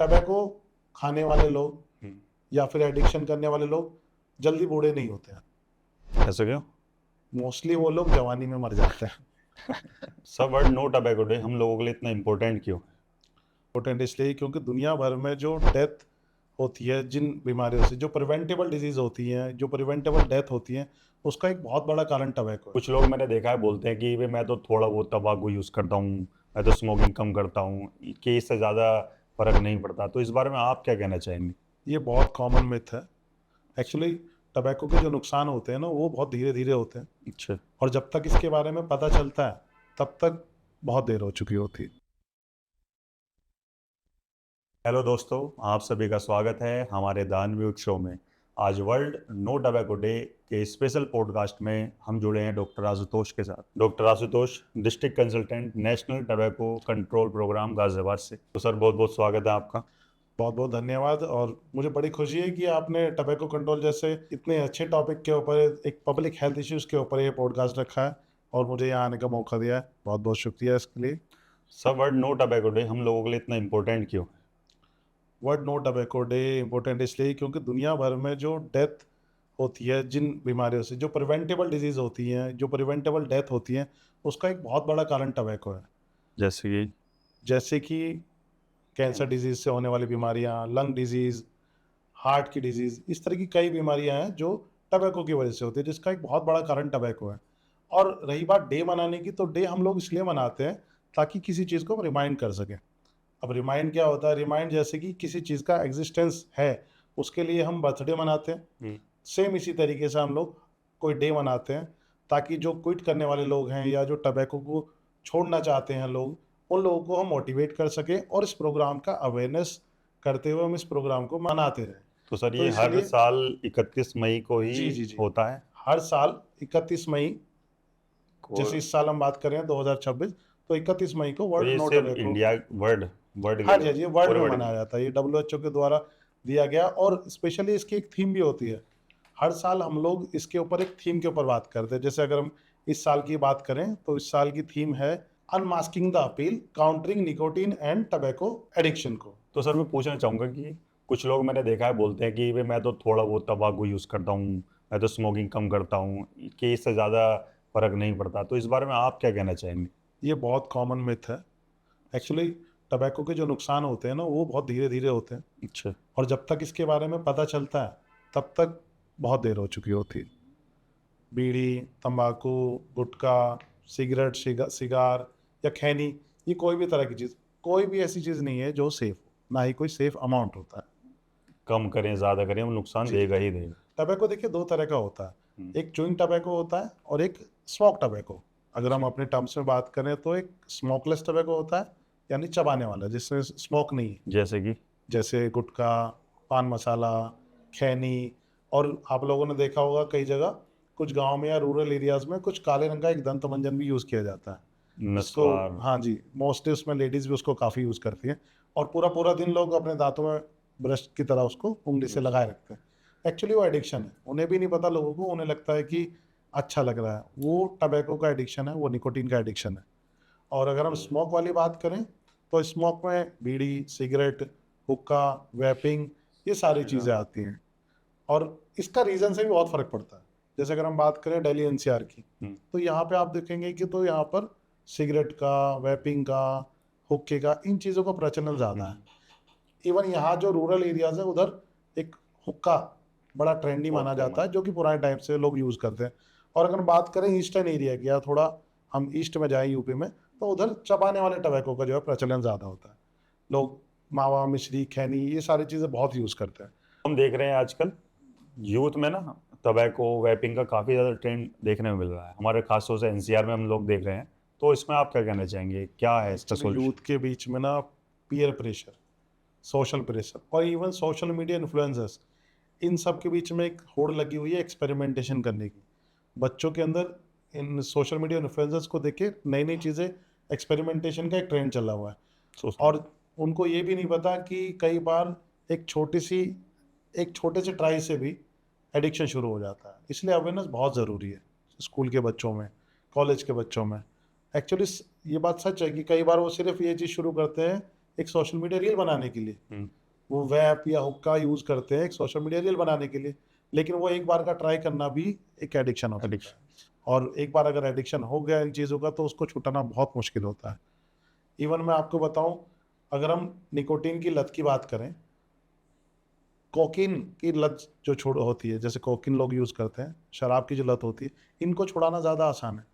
Tobacco खाने वाले लोग हम्म, या फिर एडिक्शन करने वाले लोग जल्दी बूढ़े नहीं होते हैं। ऐसा क्यों? मोस्टली वो लोग जवानी में मर जाते हैं। सब वर्ड नो टबैको डे हम लोगों के लिए इतना इम्पोर्टेंट क्यों? इम्पोर्टेंट इसलिए क्योंकि दुनिया भर में जो डेथ होती है जिन बीमारियों से, जो प्रिवेंटेबल डिजीज होती हैं, जो प्रिवेंटेबल डेथ होती हैं, उसका एक बहुत बड़ा कारण टबैको है। कुछ लोग मैंने देखा है बोलते हैं कि भाई मैं तो थोड़ा बहुत तंबाकू यूज़ करता हूँ, मैं तो स्मोकिंग कम करता हूँ, कि इससे ज़्यादा फर्क नहीं पड़ता। तो इस बारे में आप क्या कहना चाहेंगे? ये बहुत कॉमन मिथ है। एक्चुअली टबैको के जो नुकसान होते हैं ना, वो बहुत धीरे धीरे होते हैं, अच्छा। और जब तक इसके बारे में पता चलता है तब तक बहुत देर हो चुकी होती है। हेलो दोस्तों, आप सभी का स्वागत है हमारे दानवीर शो में। आज वर्ल्ड नो टबैको डे के स्पेशल पॉडकास्ट में हम जुड़े हैं डॉक्टर आशुतोष के साथ। Doctor Ashutosh district consultant, National Tobacco Control Programme Ghaziabad से। तो सर, बहुत बहुत स्वागत है आपका। बहुत बहुत धन्यवाद, और मुझे बड़ी खुशी है कि आपने टबैको कंट्रोल जैसे इतने अच्छे टॉपिक के ऊपर, एक पब्लिक हेल्थ इश्यूज के ऊपर ये पॉडकास्ट रखा है और मुझे यहाँ आने का मौका दिया है। बहुत बहुत शुक्रिया इसके लिए। Sir, World No Tobacco Day हम लोगों के लिए इतना इम्पोर्टेंट क्यों? World No Tobacco Day important इसलिए क्योंकि दुनिया भर में जो डेथ होती है जिन बीमारियों से, जो प्रिवेंटेबल डिजीज होती हैं, जो प्रिवेंटेबल डेथ होती हैं, उसका एक बहुत बड़ा कारण टबैको है। जैसे कि? जैसे कि कैंसर डिजीज से होने वाली बीमारियां, लंग डिजीज, हार्ट की डिजीज, इस तरह की कई बीमारियां हैं जो टबैको की वजह से होती है, जिसका एक बहुत बड़ा कारण टबैको है। और रही बात डे मनाने की, तो डे हम लोग इसलिए मनाते हैं ताकि किसी चीज़ को रिमाइंड कर सकें। अब रिमाइंड क्या होता है? रिमाइंड जैसे कि किसी चीज़ का एग्जिस्टेंस है, उसके लिए हम बर्थडे मनाते हैं। हम्म, सेम इसी तरीके से हम लोग कोई डे मनाते हैं ताकि जो क्विट करने वाले लोग हैं या जो टबैको को छोड़ना चाहते हैं लोग, उन लोगों को हम मोटिवेट कर सकें, और इस प्रोग्राम का अवेयरनेस करते हुए हम इस प्रोग्राम को मनाते रहें। तो सर, तो ये हर इसलिए साल 31 मई को ही जी जी जी, होता है? हर साल 31 मई, को जैसे इस साल हम बात कर रहे हैं 2026, तो 31 मई को तो वर्ल्ड ये नो सिर्फ टबैको। इंडिया, वर्ल्ड वर्ल्ड के हाँ लिए, जी, हाँ जी, वर्ल्ड पूरे में वर्ल्ड के मनाया लिए? जाता है, ये WHO के द्वारा दिया गया, और स्पेशली इसकी एक थीम भी होती है। हर साल हम लोग इसके ऊपर एक थीम के ऊपर बात करते हैं। जैसे अगर हम इस साल की बात करें तो इस साल की थीम है unmasking the appeal, countering nicotine and tobacco addiction को। तो सर, मैं पूछना चाहूँगा कि कुछ लोग मैंने देखा है बोलते हैं कि भाई मैं तो थोड़ा बहुत तंबाकू यूज़ करता हूँ, मैं तो स्मोकिंग कम करता हूँ, कि इससे ज़्यादा फर्क नहीं पड़ता। तो इस बारे में आप क्या कहना चाहेंगे? ये बहुत कॉमन मिथ है। एक्चुअली टबैको के जो नुकसान होते हैं ना, वो बहुत धीरे धीरे होते हैं, अच्छा। और जब तक इसके बारे में पता चलता है तब तक बहुत देर हो चुकी होती है। बीड़ी, तंबाकू, गुटखा, सिगरेट, सिगार या खैनी, ये कोई भी तरह की चीज़, कोई भी ऐसी चीज़ नहीं है जो सेफ हो, ना ही कोई सेफ अमाउंट होता है। कम करें ज़्यादा करें, वो नुकसान जी जी देगा जी। ही देगा। टबैको देखिए दो तरह का होता हम्म, है, एक च्युइंग टबैको होता है और एक स्मोक टबैको। अगर हम अपने टर्म्स में बात करें तो एक स्मोकलेस टबैको होता है, यानी चबाने वाला जिसमें स्मोक नहीं है, जैसे कि? जैसे गुटखा, पान मसाला, खैनी। और आप लोगों ने देखा होगा कई जगह, कुछ गांव में या रूरल एरियाज में कुछ काले रंग का एक दंत मंजन भी यूज़ किया जाता है, जिसको, नस्वार। हाँ जी, मोस्टली उसमें लेडीज़ भी उसको काफ़ी यूज़ करती हैं, और पूरा पूरा दिन लोग अपने दांतों में ब्रश की तरह उसको उंगली से लगाए रखते हैं। एक्चुअली वो एडिक्शन है, उन्हें भी नहीं पता लोगों को, उन्हें लगता है कि अच्छा लग रहा है। वो टबैको का एडिक्शन है, वो निकोटीन का एडिक्शन है। और अगर हम स्मोक वाली बात करें तो स्मोक में बीड़ी, सिगरेट, हुक्का, वैपिंग, ये सारी चीज़ें आती हैं, और इसका रीज़न से भी बहुत फ़र्क पड़ता है। जैसे अगर हम बात करें दिल्ली NCR की, हम्म, तो यहाँ पे आप देखेंगे कि तो यहाँ पर सिगरेट का, वैपिंग का, हुक्के का, इन चीज़ों का प्रचलन ज़्यादा है। इवन यहाँ जो रूरल एरियाज है उधर एक हुक्का बड़ा ट्रेंडी बहुत माना जाता कॉमन। है, जो कि पुराने टाइम से लोग यूज़ करते हैं। और अगर बात करें ईस्टर्न एरिया की, या थोड़ा हम ईस्ट में जाएं यूपी में, तो उधर चबाने वाले टबैको का जो है प्रचलन ज़्यादा होता है। लोग मावा, मिश्री, खैनी, ये सारी चीज़ें बहुत यूज़ करते हैं। हम देख रहे हैं आजकल यूथ में ना, टबैको वैपिंग का काफ़ी ज़्यादा ट्रेंड देखने में मिल रहा है, हमारे खासतौर से एनसीआर में हम लोग देख रहे हैं। तो इसमें आप क्या कहना चाहेंगे, क्या है इसका एक्चुअली सोल्यूशन? यूथ के बीच में ना पीयर प्रेशर, सोशल प्रेशर और इवन सोशल मीडिया इन्फ्लुएंसर्स, इन सब के बीच में एक होड़ लगी हुई है एक्सपेरिमेंटेशन करने की। बच्चों के अंदर इन सोशल मीडिया इन्फ्लुएंसर्स को देख के नई नई चीज़ें, एक्सपेरिमेंटेशन का एक ट्रेंड चला हुआ है। सोचना। और उनको ये भी नहीं पता कि कई बार एक छोटी सी, एक छोटे से ट्राई से भी एडिक्शन शुरू हो जाता है। इसलिए अवेयरनेस बहुत ज़रूरी है स्कूल के बच्चों में, कॉलेज के बच्चों में। एक्चुअली ये बात सच है कि कई बार वो सिर्फ ये चीज़ शुरू करते हैं एक सोशल मीडिया रील बनाने के लिए, हम्म, वो वैप या हुक्का यूज करते हैं एक सोशल मीडिया रील बनाने के लिए, लेकिन वो एक बार का ट्राई करना भी एक एडिक्शन होता है। एडिक्शन। और एक बार अगर एडिक्शन हो गया इन चीज़ों का तो उसको छुटाना बहुत मुश्किल होता है। इवन मैं आपको बताऊं, अगर हम निकोटीन की लत की बात करें, कोकीन की लत जो छोड़ होती है, जैसे कोकीन लोग यूज करते हैं, शराब की जो लत होती है, इनको छुड़ाना ज़्यादा आसान है।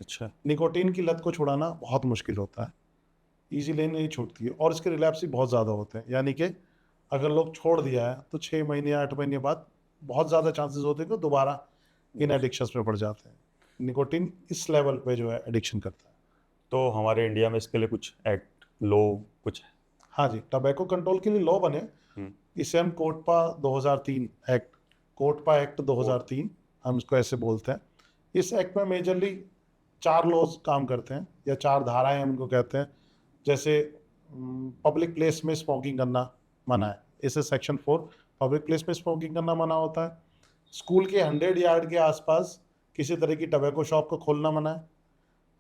अच्छा। निकोटीन की लत को छुड़ाना बहुत मुश्किल होता है, इजीली नहीं छूटती है, और इसके रिलैप्स भी बहुत ज़्यादा होते हैं। यानी कि अगर लोग छोड़ दिया है तो 6 महीने या 8 महीने बाद बहुत ज़्यादा चांसेस होते हैं कि दोबारा इन एडिक्शंस में पड़ जाते हैं। निकोटीन इस लेवल पे जो है एडिक्शन करता है। तो हमारे इंडिया में इसके लिए कुछ एक्ट, लो कुछ है? हाँ जी, टबैको कंट्रोल के लिए लॉ बने, हम्म, इसे हम कोटपा 2003 एक्ट, कोटपा एक्ट 2003 हम इसको ऐसे बोलते हैं। इस एक्ट में मेजरली 4 लॉज काम करते हैं, या 4 धाराएं हम इनको कहते हैं। जैसे पब्लिक प्लेस में स्मोकिंग करना मना है, इसे सेक्शन 4 पब्लिक प्लेस में स्मोकिंग करना मना होता है। स्कूल के 100 यार्ड के आसपास किसी तरह की टबैको शॉप को खोलना मना है।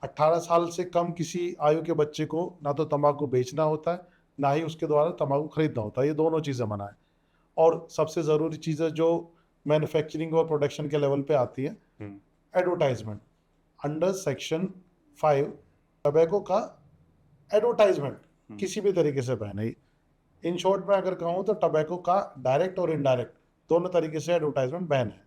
18 साल से कम किसी आयु के बच्चे को ना तो तंबाकू बेचना होता है, ना ही उसके द्वारा तंबाकू खरीदना होता है, ये दोनों चीज़ें मना है। और सबसे ज़रूरी चीज़ है जो मैन्युफैक्चरिंग और प्रोडक्शन के लेवल पे आती है, हम्म, एडवर्टाइजमेंट। अंडर सेक्शन 5 टबैको का एडवर्टाइजमेंट किसी भी तरीके से बैन है। इन शॉर्ट में अगर कहूँ तो टबैको का डायरेक्ट और इनडायरेक्ट दोनों तरीके से एडवर्टाइजमेंट बैन है।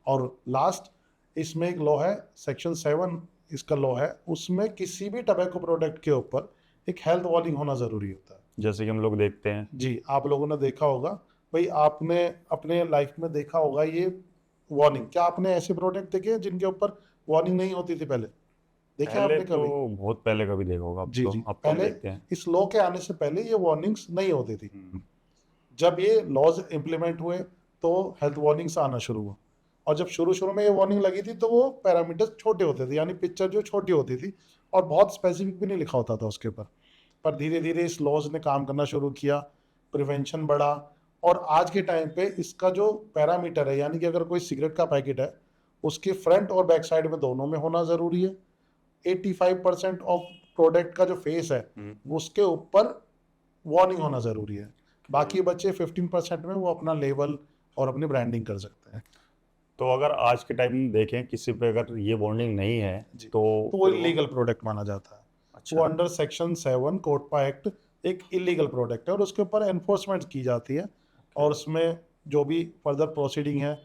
और लास्ट इसमें एक लॉ है, सेक्शन 7 इसका लॉ है, उसमें किसी भी टबैको प्रोडक्ट के ऊपर एक हेल्थ वार्निंग होना ज़रूरी होता है। जैसे कि हम लोग देखते हैं। जी, आप लोगों ने देखा होगा भाई, आपने अपने लाइफ में देखा होगा ये वार्निंग। क्या आपने ऐसे प्रोडक्ट देखे हैं जिनके ऊपर वार्निंग नहीं होती थी पहले? देखे पहले आपने तो कभी? बहुत पहले कभी देखा होगा, अब जी तो जी, अब तो हम पहले देखते हैं। इस लॉ के आने से पहले ये वार्निंग्स नहीं होती थी। हम्म, जब ये लॉज इम्प्लीमेंट हुए तो हेल्थ वार्निंग्स आना शुरू हुआ। और जब शुरू शुरू में ये वार्निंग लगी थी तो वो पैरामीटर्स छोटे होते थे, यानी पिक्चर जो छोटी होती थी, और बहुत स्पेसिफिक भी नहीं लिखा होता था उसके ऊपर। पर धीरे धीरे इस लॉज ने काम करना शुरू किया, प्रिवेंशन बढ़ा, और आज के टाइम पे इसका जो पैरामीटर है, यानी कि अगर कोई सिगरेट का पैकेट है, उसके फ्रंट और बैक साइड में दोनों में होना ज़रूरी है। 85% ऑफ प्रोडक्ट का जो फेस है उसके ऊपर वार्निंग होना ज़रूरी है। बाकी बच्चे 15% में वो अपना लेबल और अपनी ब्रांडिंग कर सकते हैं। तो अगर आज के टाइम में देखें किसी पे अगर ये वार्निंग नहीं है जी, तो तो वो फिर इलीगल प्रोडक्ट माना जाता है। वो अच्छा। अंडर सेक्शन 7 कोटपा एक्ट एक इलीगल प्रोडक्ट है, और उसके ऊपर एनफोर्समेंट की जाती है, और उसमें जो भी फर्दर प्रोसीडिंग है,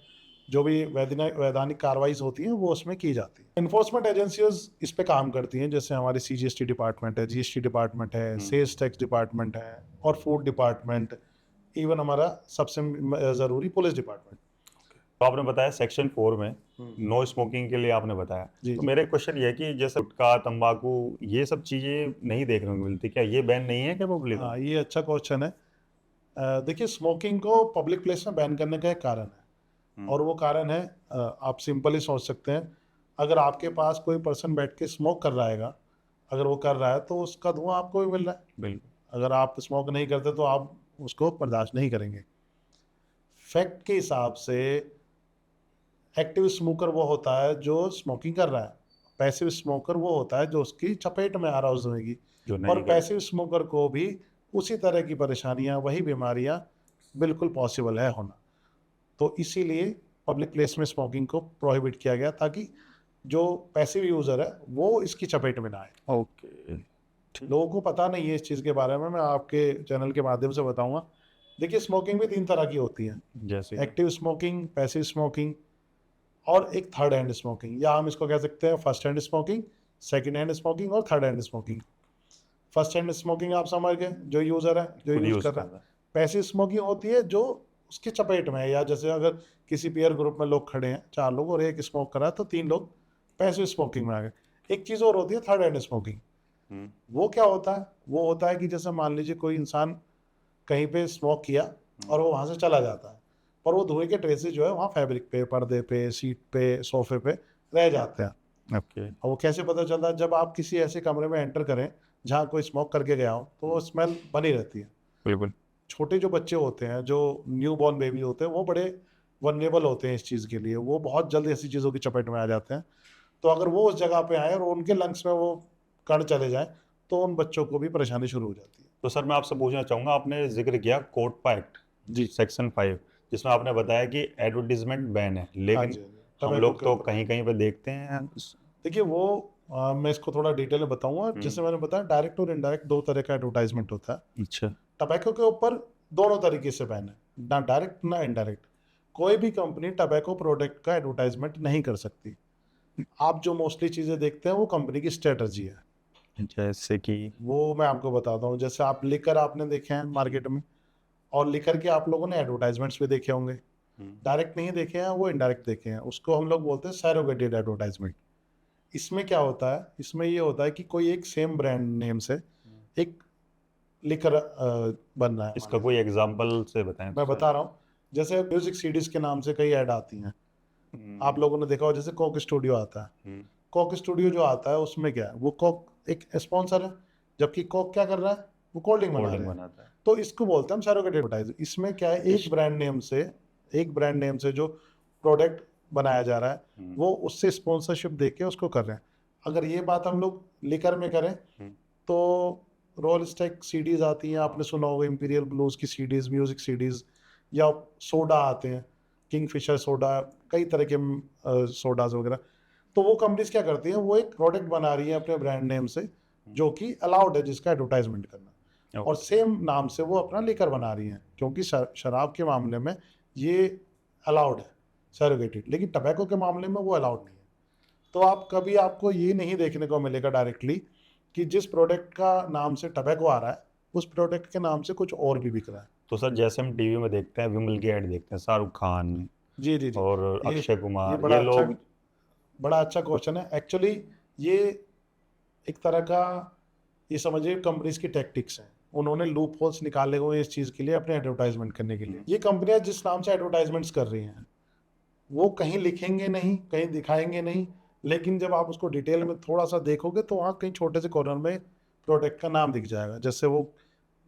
जो भी वैधानिक कार्रवाई होती हैं वो उसमें की जाती है। एनफोर्समेंट एजेंसीज इस पे काम करती हैं, जैसे हमारी CGST डिपार्टमेंट है, GST डिपार्टमेंट है, सेल्स टैक्स डिपार्टमेंट है, और फूड डिपार्टमेंट, इवन हमारा सबसे ज़रूरी पुलिस डिपार्टमेंट। तो आपने बताया सेक्शन 4 में नो स्मोकिंग के लिए आपने बताया। जी, तो जी। मेरा क्वेश्चन ये है कि जैसे गुटखा, तंबाकू, ये सब चीजें नहीं देखने को मिलती, क्या ये बैन नहीं है क्या पब्लिक? हाँ, ये अच्छा क्वेश्चन है। देखिए, स्मोकिंग को पब्लिक प्लेस में बैन करने का एक कारण है, और वो कारण है, आप सिंपली सोच सकते हैं, अगर आपके पास कोई पर्सन बैठ के स्मोक कर रहा है, अगर वो कर रहा है तो उसका धुआं आपको भी मिल रहा है। बिल्कुल। अगर आप स्मोक नहीं करते तो आप उसको बर्दाश्त नहीं करेंगे। फैक्ट के हिसाब से एक्टिव स्मोकर वो होता है जो स्मोकिंग कर रहा है, पैसिव स्मोकर वो होता है जो उसकी चपेट में आ रहा है उस धुएं की। जो और नहीं कर पैसिव स्मोकर को भी उसी तरह की परेशानियां, वही बीमारियां बिल्कुल पॉसिबल है होना। तो इसीलिए पब्लिक प्लेस में स्मोकिंग को प्रोहिबिट किया गया, ताकि जो पैसिव यूज़र है वो इसकी चपेट में ना आए। ओके। लोगों को पता नहीं है इस चीज़ के बारे में, मैं आपके चैनल के माध्यम से बताऊंगा। देखिए, स्मोकिंग भी 3 तरह की होती है, जैसे एक्टिव स्मोकिंग, पैसिव स्मोकिंग, और एक थर्ड हैंड स्मोकिंग, या हम इसको कह सकते हैं first hand smoking, second hand smoking, और third hand smoking. First hand smoking आप समझ गए, जो यूज़र है, जो खुद यूज़ यूज कर रहा कर है। रहा है। पैसिव स्मोकिंग होती है जो उसकी चपेट में है, या जैसे अगर किसी पीयर ग्रुप में लोग खड़े हैं, 4 लोग, और एक स्मोक कर रहा है, तो 3 लोग पैसिव स्मोकिंग में आ गए। एक चीज़ और होती है थर्ड हैंड स्मोकिंग। वो क्या होता है? वो होता है कि जैसे मान लीजिए कोई इंसान कहीं पे स्मोक किया और वो वहाँ से चला जाता है, और वो धुएं के ट्रेसेस जो है वहाँ फैब्रिक पे, पर्दे पे, सीट पे, सोफे पे रह जाते हैं। ओके। और वो कैसे पता चलता है? जब आप किसी ऐसे कमरे में एंटर करें जहाँ कोई स्मोक करके गया हो, तो वो स्मेल बनी रहती है। बिल्कुल। छोटे जो बच्चे होते हैं, जो न्यू बॉर्न बेबी होते हैं, वो बड़े वनरेबल होते हैं इस चीज़ के लिए, वो बहुत जल्द ऐसी चीज़ों की चपेट में आ जाते हैं। तो अगर वो उस जगह पे आए और उनके लंग्स में वो कण चले जाए, तो उन बच्चों को भी परेशानी शुरू हो जाती है। तो सर मैं आपसे पूछना चाहूंगा, आपने जिक्र किया कोटपा एक्ट जी। सेक्शन 5, जिसमें आपने बताया कि एडवर्टीजमेंट बैन है, हाँ लेकिन जी, हाँ जी, हम टबैको लोग के तो ऊपर। कहीं कहीं पे देखते हैं। देखिए वो मैं इसको थोड़ा डिटेल में बताऊंगा। जैसे मैंने बताया डायरेक्ट और इनडायरेक्ट दो तरह का एडवर्टाइजमेंट होता है। अच्छा। टबैको के ऊपर दोनों तरीके से बैन है, ना डायरेक्ट ना इनडायरेक्ट। कोई भी कंपनी टबैको प्रोडक्ट का एडवर्टाइजमेंट नहीं कर सकती। आप जो मोस्टली चीज़ें देखते हैं वो कंपनी की स्ट्रेटजी है। जैसे कि वो मैं आपको बताता हूँ। जैसे आप लिकर आपने देखे हैं मार्केट में, और लिकर के आप लोगों ने एडवर्टाइजमेंट्स भी देखे होंगे। डायरेक्ट नहीं देखे हैं, वो इनडायरेक्ट देखे हैं। उसको हम लोग बोलते हैं सैरोगेटेड एडवर्टाइजमेंट। इसमें क्या होता है, इसमें ये होता है कि कोई एक सेम ब्रांड नेम से एक लिकर बन रहा है। इसका कोई एग्जांपल से बताएं मैं बता रहा हूँ। जैसे म्यूजिक सीडीज के नाम से कई ऐड आती हैं। आप लोगों ने देखा हो, जैसे कोक स्टूडियो आता है। कोक स्टूडियो जो आता है उसमें क्या है, वो कोक एक स्पॉन्सर है, जबकि कोक क्या कर रहा है, वो कोल्ड ड्रिंक बना रहे हैं। बनाता है। तो इसको बोलते हैं हम सैरोगेट एडवर्टाइज। इसमें क्या है, एक ब्रांड नेम से जो प्रोडक्ट बनाया जा रहा है वो उससे स्पॉन्सरशिप दे के उसको कर रहे हैं। अगर ये बात हम लोग लिकर में करें तो रॉयल स्टेक सीडीज आती हैं, आपने सुना होगा, इंपीरियल ब्लूज की सीडीज, म्यूजिक सीडीज, या सोडा आते हैं, किंगफिशर सोडा, कई तरह के सोडाज वगैरह। तो वो कंपनीज क्या करती हैं, वो एक प्रोडक्ट बना रही है अपने ब्रांड नेम से जो कि अलाउड है, जिसका एडवर्टाइजमेंट करना, और सेम नाम से वो अपना लेकर बना रही हैं, क्योंकि शराब के मामले में ये अलाउड है सैरोगेटेड, लेकिन टबैको के मामले में वो अलाउड नहीं है। तो आप कभी आपको ये नहीं देखने को मिलेगा डायरेक्टली कि जिस प्रोडक्ट का नाम से टबैको आ रहा है उस प्रोडक्ट के नाम से कुछ और भी बिक रहा है। तो सर जैसे हम टीवी में देखते हैं, विमल की ऐड देखते हैं, शाहरुख खान जी जी जी। और ये अक्षय ये कुमार, बड़ा ये अच्छा, लोग। बड़ा अच्छा क्वेश्चन है एक्चुअली। ये एक तरह का, ये समझिए कंपनीज की टैक्टिक्स हैं। उन्होंने लूप होल्स निकाले हुए इस चीज़ के लिए, अपने एडवर्टाइजमेंट करने के लिए। ये कंपनियां जिस नाम से एडवर्टाइजमेंट्स कर रही हैं वो कहीं लिखेंगे नहीं, कहीं दिखाएंगे नहीं, लेकिन जब आप उसको डिटेल में थोड़ा सा देखोगे तो वहाँ कहीं छोटे से कॉर्नर में प्रोडक्ट का नाम दिख जाएगा। जैसे वो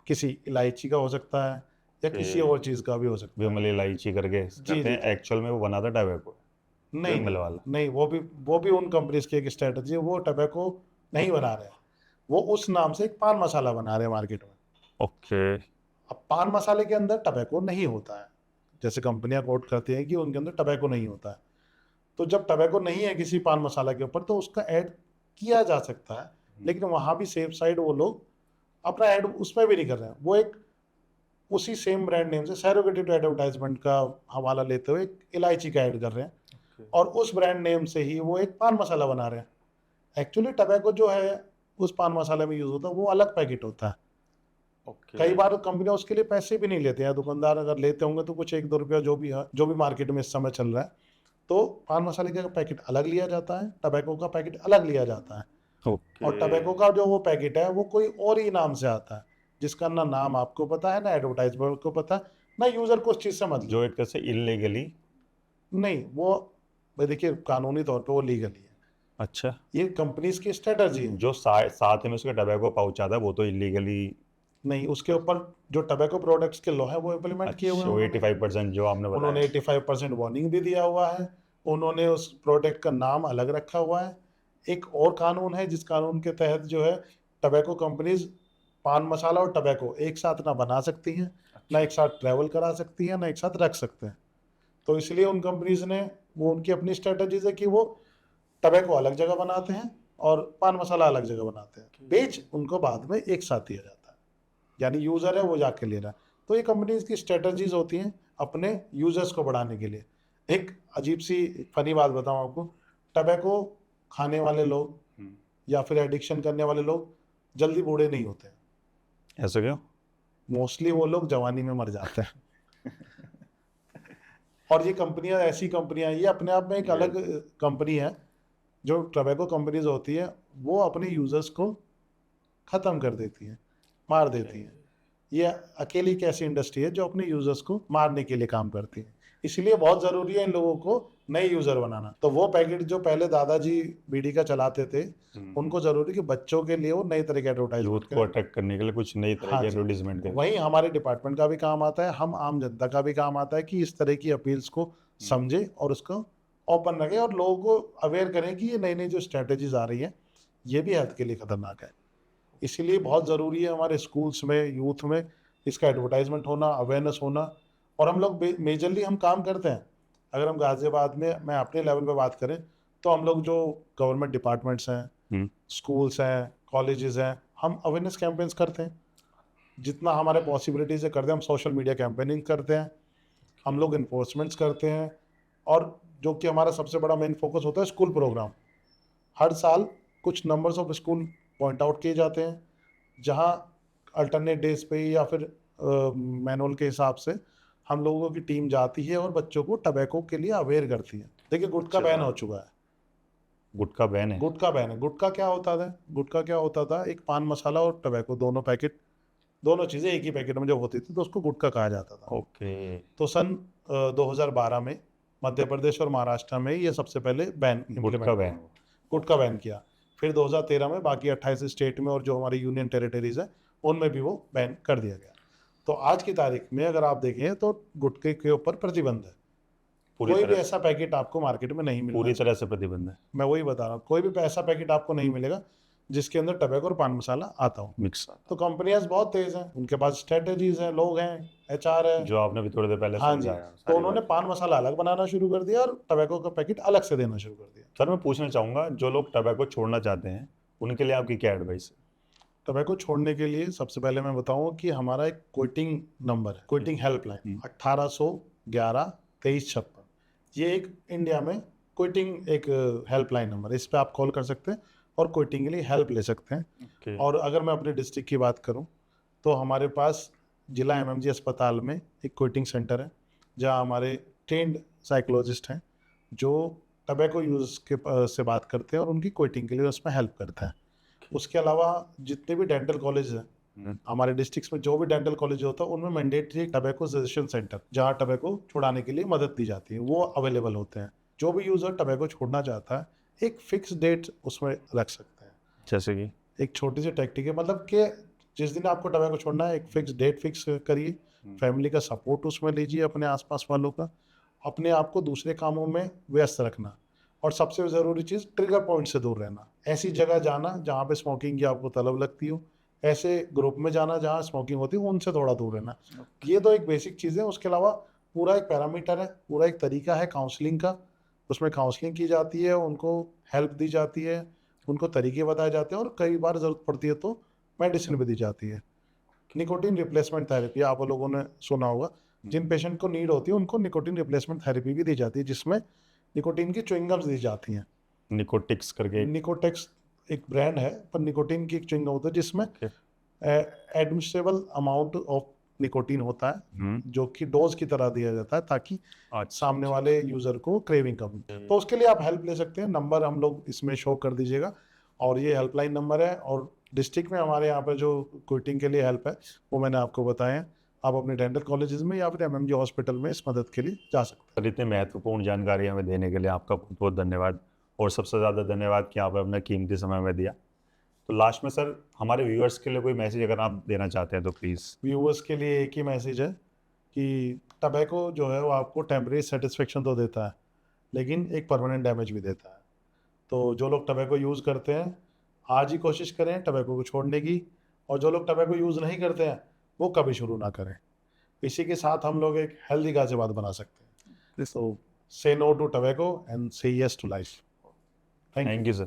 किसी इलायची का हो सकता है या किसी और चीज़ का भी हो सकता है। विमल इलायची करके जी कहते हैं, जी। एक्चुअल में वो बनाता टबैको नहीं विमल नहीं वाला। नहीं, वो भी उन कंपनीज की एक स्ट्रेटजी है। वो टबैको नहीं बना रहे हैं, वो उस नाम से एक पान मसाला बना रहे हैं मार्केट में। ओके। अब पान मसाले के अंदर टबैको नहीं होता है, जैसे कंपनियां कोट करती हैं कि उनके अंदर टबैको नहीं होता है। तो जब टबैको नहीं है किसी पान मसाला के ऊपर तो उसका ऐड किया जा सकता है, लेकिन वहां भी सेफ साइड वो लोग अपना ऐड उसमें भी नहीं कर रहे हैं। वो एक उसी सेम ब्रांड नेम से सैरोगेटेड एडवर्टाइजमेंट का हवाला लेते हुए एक इलायची का ऐड कर रहे हैं, और उस ब्रांड नेम से ही वो एक पान मसाला बना रहे हैं। एक्चुअली टबैको जो है उस पान मसाले में यूज होता है वो अलग पैकेट होता है। कई बार कंपनियां उसके लिए पैसे भी नहीं लेते हैं, दुकानदार अगर लेते होंगे तो कुछ 1-2 रुपया जो भी है, जो भी मार्केट में इस समय चल रहा है। तो पान मसाले का पैकेट अलग लिया जाता है, टबैको का पैकेट अलग लिया जाता है। और टबैको का जो वो पैकेट है वो कोई और ही नाम से आता है, जिसका ना नाम आपको पता है, ना एडवर्टाइजमेंट को पता है, ना यूजर को उस चीज से मतलब। जो एक तरह से इलीगली। नहीं, वो भाई देखिए कानूनी तौर पे वो लीगल ही है। अच्छा। ये कंपनीज की स्ट्रेटजी है। जो साथ में उसका टबैको पाउच आता है वो तो इलीगली। नहीं, उसके ऊपर जो टबैको प्रोडक्ट्स के लॉ है वो इम्प्लीमेंट किए हुए अच्छा, हैं वो उन्होंने। 85% जो आपने उन्होंने बताया। 85% वार्निंग भी दिया हुआ है। उन्होंने उस प्रोडक्ट का नाम अलग रखा हुआ है। एक और कानून है जिस कानून के तहत जो है टबैको कंपनीज पान मसाला और टबैको एक साथ ना बना सकती हैं, ना एक साथ ट्रैवल करा सकती हैं, ना एक साथ रख सकते हैं। तो इसलिए उन कंपनीज ने, वो उनकी अपनी स्ट्रेटजीज है कि वो टबैको अलग जगह बनाते हैं और पान मसाला अलग जगह बनाते हैं। बेच उनको बाद में एक साथ दिया जाता है, यानी यूज़र है वो जाके ले रहा है। तो ये कंपनीज की स्ट्रेटजीज होती हैं अपने यूजर्स को बढ़ाने के लिए। एक अजीब सी फनी बात बताऊं आपको, टबैको खाने वाले लोग या फिर एडिक्शन करने वाले लोग जल्दी बूढ़े नहीं होते हैं। ऐसा क्यों? मोस्टली वो लोग जवानी में मर जाते हैं। और ये कंपनियां, ऐसी कंपनियां, ये अपने आप में एक अलग कंपनी है। जो टबैको कंपनीज होती है वो अपने यूजर्स को खत्म कर देती है, मार देती है। ये अकेली एक ऐसी इंडस्ट्री है जो अपने यूजर्स को मारने के लिए काम करती है। इसलिए बहुत जरूरी है इन लोगों को नए यूजर बनाना। तो वो पैकेट जो पहले दादाजी बीड़ी का चलाते थे, उनको जरूरी कि बच्चों के लिए वो नए तरह के एडवर्टाइजमेंट यूथ को अट्रैक्ट करने के लिए कुछ नई तरह हाँ के जी। एडवर्टीजमेंट दें। वहीं हमारे डिपार्टमेंट का भी काम आता है, हम आम जनता का भी काम आता है कि इस तरह की अपील्स को समझे और उसको ओपन रखें और लोगों को अवेयर करें कि ये नई नई जो स्ट्रेटेजीज आ रही है ये भी हेल्थ के लिए खतरनाक है। इसीलिए बहुत ज़रूरी है हमारे स्कूल्स में, यूथ में इसका एडवर्टाइजमेंट होना, अवेयरनेस होना। और हम लोग मेजरली हम काम करते हैं। अगर हम गाज़ियाबाद में, मैं अपने लेवल पे बात करें, तो हम लोग जो गवर्नमेंट डिपार्टमेंट्स हैं, स्कूल्स हैं, कॉलेजेस हैं, हम अवेयरनेस कैंपेन्स करते हैं। जितना हमारे पॉसिबिलिटी से करते हैं, हम सोशल मीडिया कैंपेनिंग करते हैं, हम लोग इन्फोर्समेंट्स करते हैं, और जो कि हमारा सबसे बड़ा मेन फोकस होता है स्कूल प्रोग्राम। हर साल कुछ numbers of school point out किए जाते हैं, जहां अल्टरनेट डेज पे या फिर मैनुअल के हिसाब से हम लोगों की टीम जाती है और बच्चों को टबैको के लिए अवेयर करती है। देखिए, गुटखा बैन हो चुका है। गुटखा बैन है? गुटखा बैन है। गुटखा क्या होता था? गुटखा क्या होता था, एक पान मसाला और टबैको, दोनों पैकेट, दोनों चीज़ें एक ही पैकेट में जब होती थी तो उसको गुटखा कहा जाता था। ओके। तो सन 2012 में मध्य प्रदेश और महाराष्ट्र में ये सबसे पहले बैन गुटखा बैन। गुटखा बैन किया। फिर 2013 में बाकी 28 स्टेट में और जो हमारी यूनियन टेरिटरीज है उनमें भी वो बैन कर दिया गया। तो आज की तारीख में अगर आप देखें तो गुटखे के ऊपर प्रतिबंध है। कोई भी ऐसा पैकेट आपको मार्केट में नहीं मिलेगा। पूरी तरह से प्रतिबंध है। मैं वही बता रहा हूँ, कोई भी ऐसा पैकेट आपको नहीं मिलेगा जिसके अंदर टबैको और पान मसाला आता हो मिक्स। तो कंपनियां बहुत तेज हैं, उनके पास स्ट्रेटेजीज हैं, लोग हैं, एचआर है, जो आपने भी थोड़ी देर पहले हाँ जी। समझाया। तो उन्होंने पान मसाला अलग बनाना शुरू कर दिया और टबैको का पैकेट अलग से देना शुरू कर दिया। सर मैं पूछना चाहूँगा, जो लोग टबैको छोड़ना चाहते हैं उनके लिए आपकी क्या एडवाइस है? टबैको छोड़ने के लिए सबसे पहले मैं बताऊँ कि हमारा एक क्विटिंग नंबर है, क्विटिंग हेल्पलाइन 1811-2356। ये एक इंडिया में क्विटिंग एक हेल्पलाइन नंबर है। इस पर आप कॉल कर सकते हैं और क्विटिंग के लिए हेल्प ले सकते हैं। और अगर मैं अपने डिस्ट्रिक्ट की बात करूं तो हमारे पास जिला एमएमजी अस्पताल में एक क्विटिंग सेंटर है, जहां हमारे ट्रेंड साइकोलॉजिस्ट हैं जो टबैको यूज़ के से बात करते हैं और उनकी क्विटिंग के लिए उसमें हेल्प करते हैं। उसके अलावा जितने भी डेंटल कॉलेज हैं हमारे डिस्ट्रिक्ट में, जो भी डेंटल कॉलेज होता है उनमें मैंडेटरी टबैको सजेशन सेंटर, जहाँ टबैको छुड़ाने के लिए मदद दी जाती है, वो अवेलेबल होते हैं। जो भी यूज़र टबैको छोड़ना चाहता है एक फिक्स डेट उसमें रख सकते हैं। जैसे कि एक छोटी सी टेक्निक है, मतलब कि जिस दिन आपको टबैको छोड़ना है एक फिक्स डेट फिक्स करिए, फैमिली का सपोर्ट उसमें लीजिए, अपने आसपास वालों का, अपने आप को दूसरे कामों में व्यस्त रखना, और सबसे ज़रूरी चीज़ ट्रिगर पॉइंट से दूर रहना। ऐसी जगह जाना जहाँ पे स्मोकिंग की आपको तलब लगती हो, ऐसे ग्रुप में जाना जहाँ स्मोकिंग होती है उनसे थोड़ा दूर रहना। ये तो एक बेसिक चीज़ है। उसके अलावा पूरा एक पैरामीटर है, पूरा एक तरीका है काउंसलिंग का। उसमें काउंसलिंग की जाती है, उनको हेल्प दी जाती है, उनको तरीके बताए जाते हैं, और कई बार ज़रूरत पड़ती है तो मेडिसिन भी दी जाती है। निकोटीन रिप्लेसमेंट थेरेपी आप लोगों ने सुना होगा, जिन पेशेंट को नीड होती है उनको निकोटीन रिप्लेसमेंट थेरेपी भी दी जाती है, जिसमें निकोटीन की च्युइंगम्स दी जाती हैं। निकोटिक्स करके निकोटेक्स एक ब्रांड है, पर निकोटीन की एक च्युइंगम होता है जिसमें एडमिसिबल अमाउंट ऑफ निकोटीन होता है, जो कि डोज की तरह दिया जाता है ताकि सामने वाले यूजर को क्रेविंग कम। तो उसके लिए आप हेल्प ले सकते हैं। नंबर हम लोग इसमें शो कर दीजिएगा, और ये हेल्पलाइन नंबर है। और डिस्ट्रिक्ट में हमारे यहाँ पर जो क्विटिंग के लिए हेल्प है वो मैंने आपको बताया है। आप अपने डेंटल कॉलेजेस में या फिर एमएमजी हॉस्पिटल में इस मदद के लिए जा सकते हैं। सर इतनी महत्वपूर्ण जानकारी हमें देने के लिए आपका बहुत बहुत धन्यवाद, और सबसे ज़्यादा धन्यवाद कि आपने अपना कीमती समय में दिया। तो लास्ट में सर हमारे व्यूअर्स के लिए कोई मैसेज अगर आप देना चाहते हैं तो प्लीज़। व्यूअर्स के लिए एक ही मैसेज है कि टबैको जो है वो आपको टेम्परेरी सेटिस्फेक्शन तो देता है, लेकिन एक परमानेंट डैमेज भी देता है। तो जो लोग टबैको यूज़ करते हैं आज ही कोशिश करें टबैको को छोड़ने की, और जो लोग टबैको यूज़ नहीं करते हैं वो कभी शुरू ना करें। इसी के साथ हम लोग एक हेल्दी गाज़ियाबाद बना सकते हैं। तो say no to tobacco and say yes to life. Thank you sir.